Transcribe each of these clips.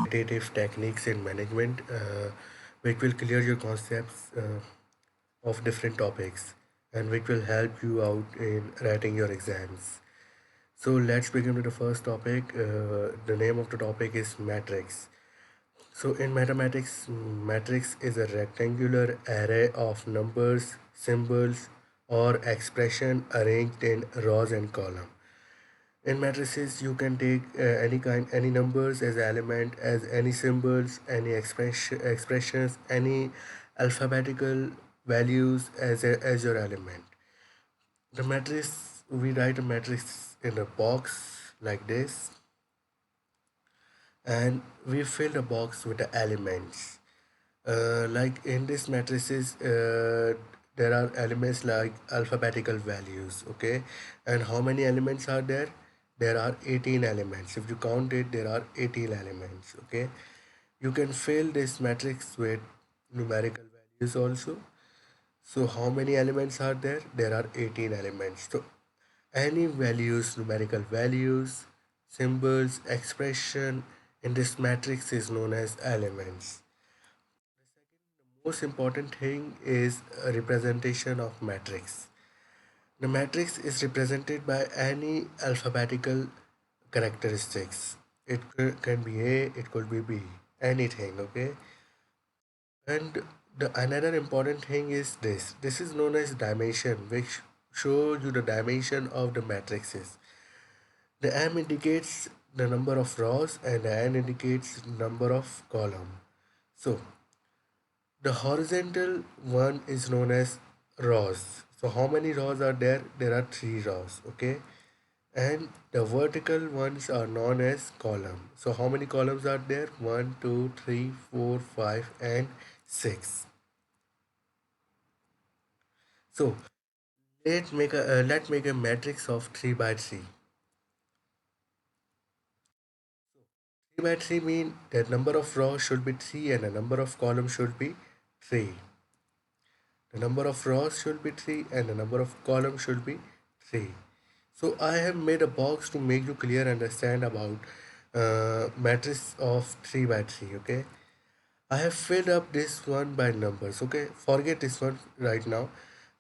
quantitative techniques in management, which will clear your concepts of different topics and which will help you out in writing your exams. So let's begin with the first topic. The name of the topic is matrix. So in mathematics, matrix is a rectangular array of numbers, symbols, or expression arranged in rows and columns. In matrices, you can take any numbers as element, as any symbols, any expressions, any alphabetical values as your element. The matrix, we write a matrix in a box like this, and we fill the box with the elements. Like in this matrices, there are elements like alphabetical values, okay? And how many elements are there? There are 18 elements. If you count it, there are 18 elements, okay? You can fill this matrix with numerical values also. So how many elements are there? There are 18 elements. So any values, numerical values, symbols, expression in this matrix is known as elements. Most important thing is a representation of matrix. The matrix is represented by any alphabetical characteristics. It can be A, it could be B, anything, okay? And the another important thing is this. This is known as dimension, which shows you the dimension of the matrices. The M indicates the number of rows and the N indicates number of column. So the horizontal one is known as rows. So how many rows are there? There are 3 rows, okay? And the vertical ones are known as column. So how many columns are there? One, 2, 3, 4, 5, and 6. So let's make a matrix of 3 by 3. 3 by 3 mean that number of rows should be 3 and the number of columns should be 3. The number of rows should be 3 and the number of columns should be 3. So I have made a box to make you clear understand about matrix of 3 by 3, okay? I have filled up this one by numbers, okay? Forget this one right now.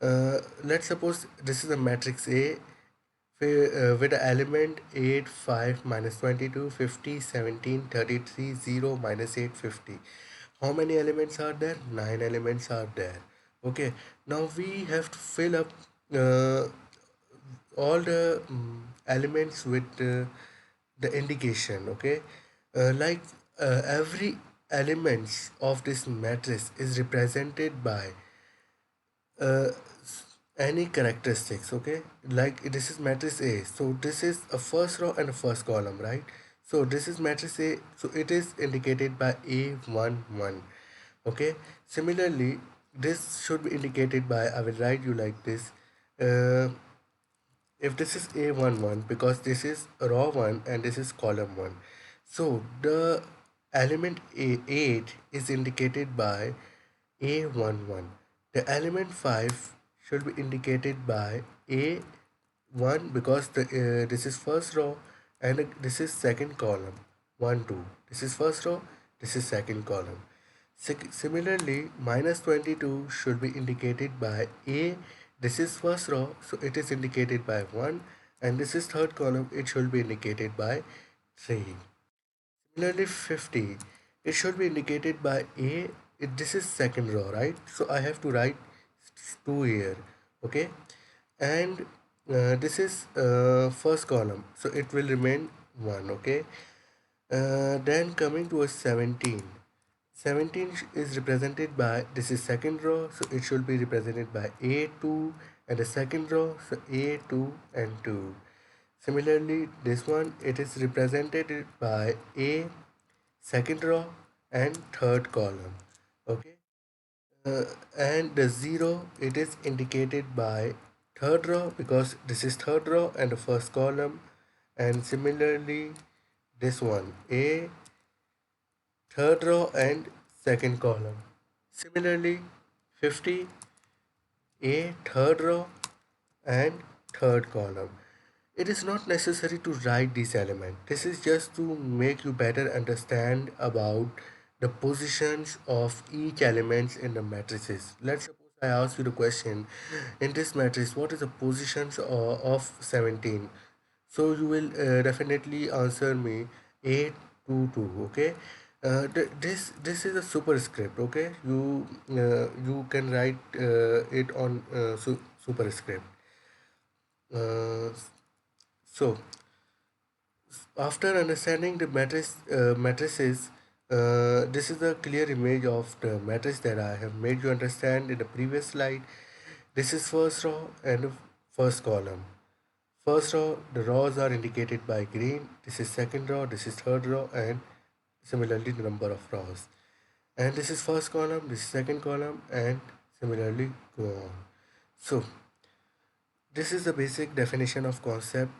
Let's suppose this is a matrix A with the element 8, 5, minus 22, 50, 17, 33, 0, minus 8, 50. How many elements are there? 9 elements are there. Okay, now we have to fill up uh, all the elements with the indication, okay? Like every elements of this matrix is represented by uh, any characteristics, okay? Like this is matrix A, so this is a first row and a first column, right? So this is matrix A, so it is indicated by A11, okay? Similarly, this should be indicated by, I will write you like this, uh, if this is A11, because this is row 1 and this is column 1, so the element A8 is indicated by A11. The element 5 should be indicated by A1 because this is first row and this is second column. 1, 2. This is first row, this is second column. Similarly, minus 22 should be indicated by A. This is first row, so it is indicated by 1, and this is third column, it should be indicated by 3. Similarly, 50, it should be indicated by A. This is second row, right? So I have to write 2 here, okay? And this is first column, so it will remain 1, okay? Then coming to a 17. 17 is represented by, this is second row, so it should be represented by A2, and the second row, so A2 and 2. Similarly, this one, it is represented by A, second row, and third column, okay? And the 0, it is indicated by third row because this is third row and the first column. And similarly, this one, A, third row and second column. Similarly, 50, A, third row and third column. It is not necessary to write these elements. This is just to make you better understand about the positions of each elements in the matrices. Let's suppose I ask you the question, in this matrix what is the positions of 17? So you will definitely answer me 8 2 2. Okay, this is a superscript. Okay, you can write it on superscript. uh, so after understanding the matrices, this is a clear image of the matrix that I have made you understand in the previous slide. This is first row and first column. First row, the rows are indicated by green. This is second row, this is third row, and similarly the number of rows. And this is first column, this is second column, and similarly go on. So this is the basic definition of concept